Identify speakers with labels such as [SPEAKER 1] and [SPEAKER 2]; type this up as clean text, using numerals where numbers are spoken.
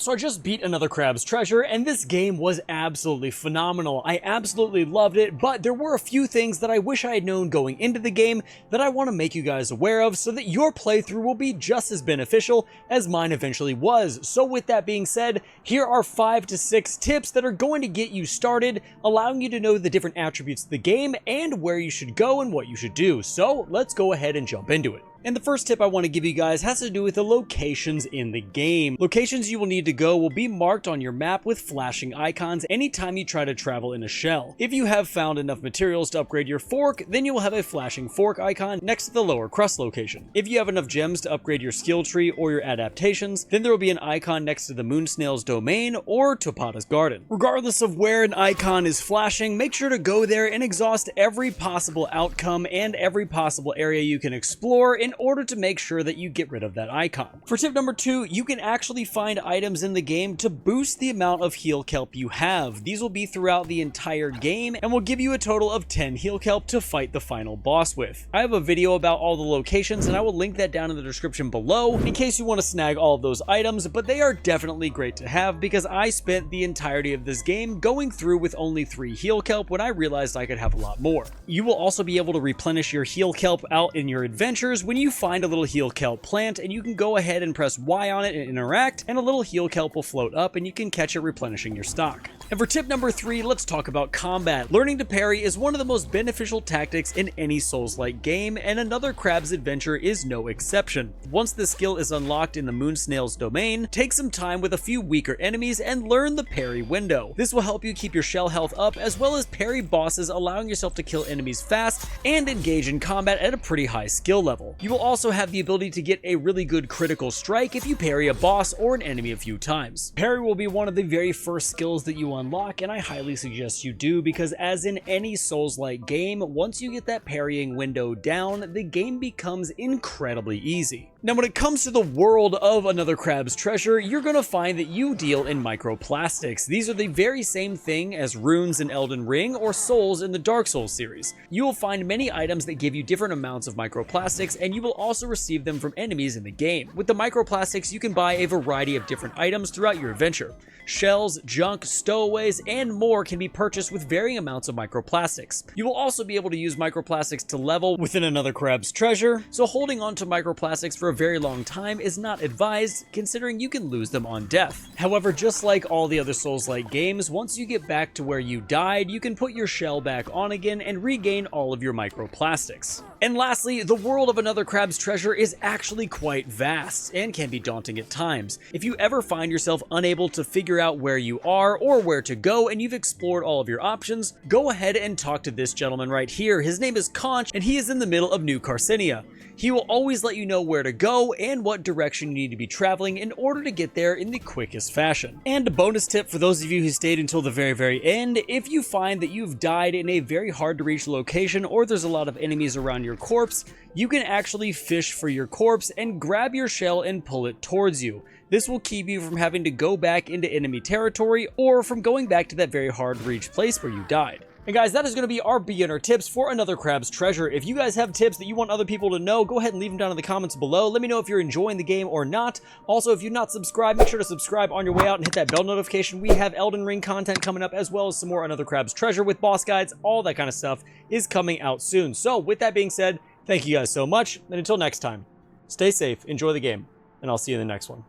[SPEAKER 1] So I just beat Another Crab's Treasure, and this game was absolutely phenomenal. I absolutely loved it, but there were a few things that I wish I had known going into the game that I want to make you guys aware of so that your playthrough will be just as beneficial as mine eventually was. So with that being said, here are 5 to 6 tips that are going to get you started, allowing you to know the different attributes of the game and where you should go and what you should do. So let's go ahead and jump into it. And the first tip I want to give you guys has to do with the locations in the game. Locations you will need to go will be marked on your map with flashing icons anytime you try to travel in a shell. If you have found enough materials to upgrade your fork, then you will have a flashing fork icon next to the lower crust location. If you have enough gems to upgrade your skill tree or your adaptations, then there will be an icon next to the moon snail's domain or Topata's garden. Regardless of where an icon is flashing, make sure to go there and exhaust every possible outcome and every possible area you can explore in order to make sure that you get rid of that icon. For tip number 2, you can actually find items in the game to boost the amount of Healkelp you have. These will be throughout the entire game and will give you a total of 10 Healkelp to fight the final boss with. I have a video about all the locations and I will link that down in the description below in case you want to snag all of those items, but they are definitely great to have because I spent the entirety of this game going through with only 3 Healkelp when I realized I could have a lot more. You will also be able to replenish your Healkelp out in your adventures when you find a little Healkelp plant, and you can go ahead and press Y on it and interact, and a little Healkelp will float up and you can catch it replenishing your stock. And for tip number 3, let's talk about combat. Learning to parry is one of the most beneficial tactics in any Souls-like game, and Another Crab's Adventure is no exception. Once the skill is unlocked in the moon snail's domain, take some time with a few weaker enemies and learn the parry window. This will help you keep your shell health up as well as parry bosses, allowing yourself to kill enemies fast and engage in combat at a pretty high skill level. You will also have the ability to get a really good critical strike if you parry a boss or an enemy a few times. Parry will be one of the very first skills that you unlock, and I highly suggest you do, because as in any Souls-like game, once you get that parrying window down, the game becomes incredibly easy. Now when it comes to the world of Another Crab's Treasure, you're going to find that you deal in microplastics. These are the very same thing as runes in Elden Ring or souls in the Dark Souls series. You will find many items that give you different amounts of microplastics, and you will also receive them from enemies in the game. With the microplastics, you can buy a variety of different items throughout your adventure. Shells, junk, stowaways, and more can be purchased with varying amounts of microplastics. You will also be able to use microplastics to level within Another Crab's Treasure, so holding on to microplastics for a very long time is not advised, considering you can lose them on death. However, just like all the other Souls-like games, once you get back to where you died, you can put your shell back on again and regain all of your microplastics. And lastly, the world of Another Crab's Treasure is actually quite vast and can be daunting at times. If you ever find yourself unable to figure out where you are or where to go and you've explored all of your options, go ahead and talk to this gentleman right here. His name is Conch and he is in the middle of New Carcinia. He will always let you know where to go and what direction you need to be traveling in order to get there in the quickest fashion. And a bonus tip for those of you who stayed until the very end, if you find that you've died in a very hard to reach location or there's a lot of enemies around your corpse, you can actually fish for your corpse and grab your shell and pull it towards you. This will keep you from having to go back into enemy territory or from going back to that very hard to reach place where you died. And guys, that is going to be our beginner tips for Another Crab's Treasure. If you guys have tips that you want other people to know, go ahead and leave them down in the comments below. Let me know if you're enjoying the game or not. Also, if you're not subscribed, make sure to subscribe on your way out and hit that bell notification. We have Elden Ring content coming up, as well as some more Another Crab's Treasure with boss guides. All that kind of stuff is coming out soon. So with that being said, thank you guys so much, and until next time, stay safe, enjoy the game, and I'll see you in the next one.